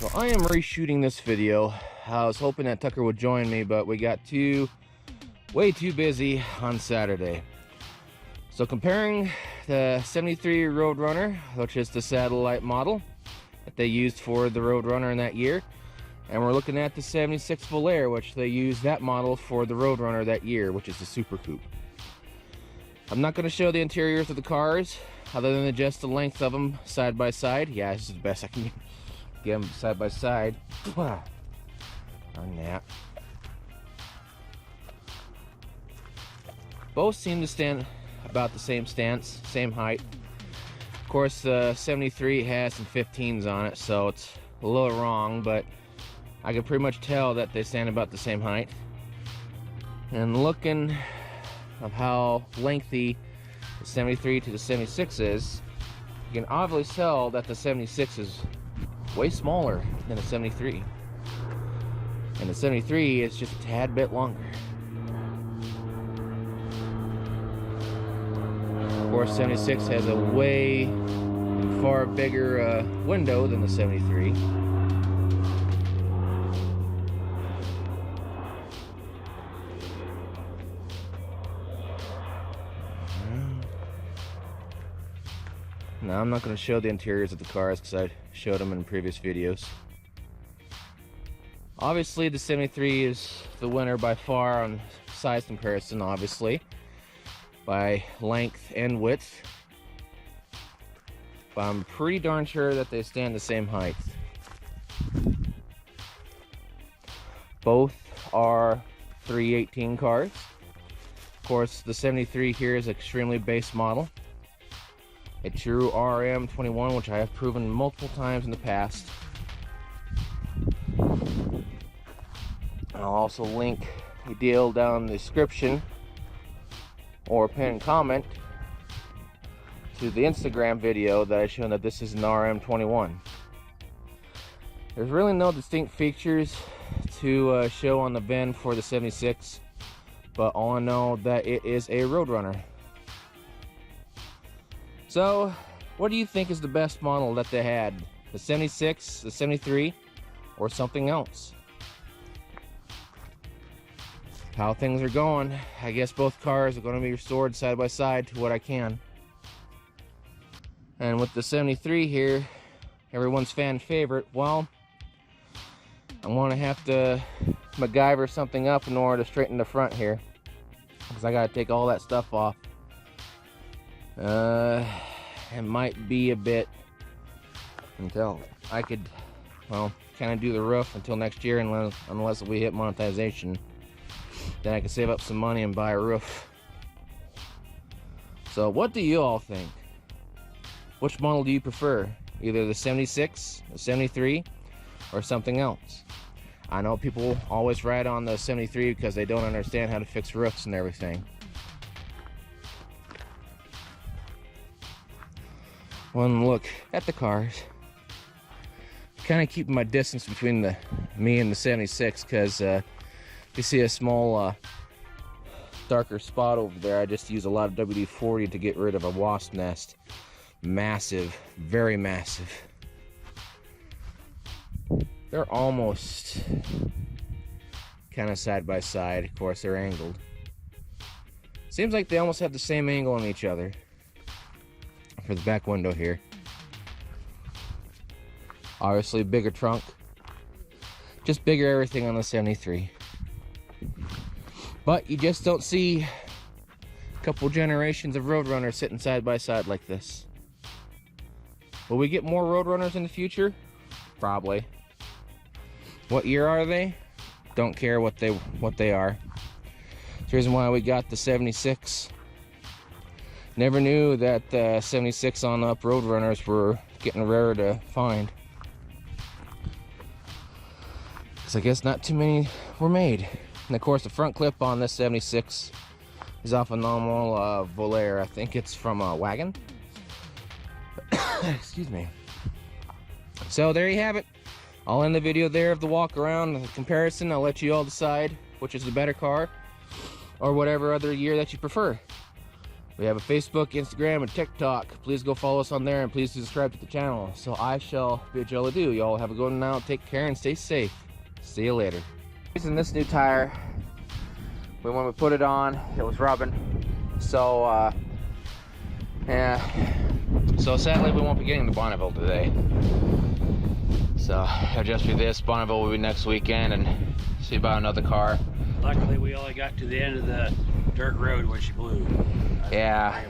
So I am reshooting this video. I was hoping that Tucker would join me, but we got way too busy on Saturday. So comparing the 73 Roadrunner, which is the satellite model that they used for the Roadrunner in that year, and we're looking at the 76 Volare, which they used that model for the Roadrunner that year, which is the Super Coupe. I'm not going to show the interiors of the cars, other than just the length of them side by side. Yeah, this is the best I can get them side by side. On that. Both seem to stand about the same stance, same height. Of course, the 73 has some 15s on it, so it's a little wrong, but I can pretty much tell that they stand about the same height. And looking of how lengthy the 73 to the 76 is, you can obviously tell that the 76 is way smaller than the 73. And the 73 is just a tad bit longer. Of course, 76 has a way far bigger window than the 73. Now, I'm not going to show the interiors of the cars because I showed them in previous videos. Obviously, the 73 is the winner by far on size comparison, obviously, by length and width. But I'm pretty darn sure that they stand the same height. Both are 318 cars. Of course, the 73 here is an extremely base model. A true RM21, which I have proven multiple times in the past. I'll also link a deal down in the description or pinned comment to the Instagram video that I showed that this is an RM21. There's really no distinct features to show on the VIN for the 76, but all I know that it is a Roadrunner. So, what do you think is the best model that they had? The 76, the 73, or something else? How things are going, I guess both cars are going to be restored side by side to what I can. And with the 73 here, everyone's fan favorite, well, I'm going to have to MacGyver something up in order to straighten the front here, because I got to take all that stuff off. It might be a bit until I could, well, kind of do the roof until next year, unless we hit monetization. Then I can save up some money and buy a roof. So what do you all think? Which model do you prefer? Either the 76, the 73, or something else? I know people always ride on the 73 because they don't understand how to fix roofs and everything. One look at the cars. Kind of keeping my distance between me and the 76, because if you see a small darker spot over there, I just use a lot of WD-40 to get rid of a wasp nest. Massive, very massive. They're almost kind of side by side. Of course, they're angled. Seems like they almost have the same angle on each other. For the back window here. Obviously bigger trunk. Just bigger everything on the 73. But you just don't see a couple generations of Roadrunners sitting side by side like this. Will we get more Roadrunners in the future? Probably. What year are they? Don't care what they are. It's the reason why we got the 76. Never knew that 76 on up Roadrunners were getting rare to find. Because I guess not too many were made. And of course the front clip on this 76 is off a normal Volare. I think it's from a wagon. Excuse me. So there you have it. I'll end the video there of the walk around, the comparison. I'll let you all decide which is the better car or whatever other year that you prefer. We have a Facebook, Instagram, and TikTok. Please go follow us on there, and please subscribe to the channel. So I shall bid y'all adieu. Y'all have a good one now. Take care and stay safe. See you later. Using this new tire. When we put it on, it was rubbing. So yeah. So sadly, we won't be getting to Bonneville today. So it'll just be this. Bonneville will be next weekend, and see about another car. Luckily, we only got to the end of the dirt road when she blew. Yeah.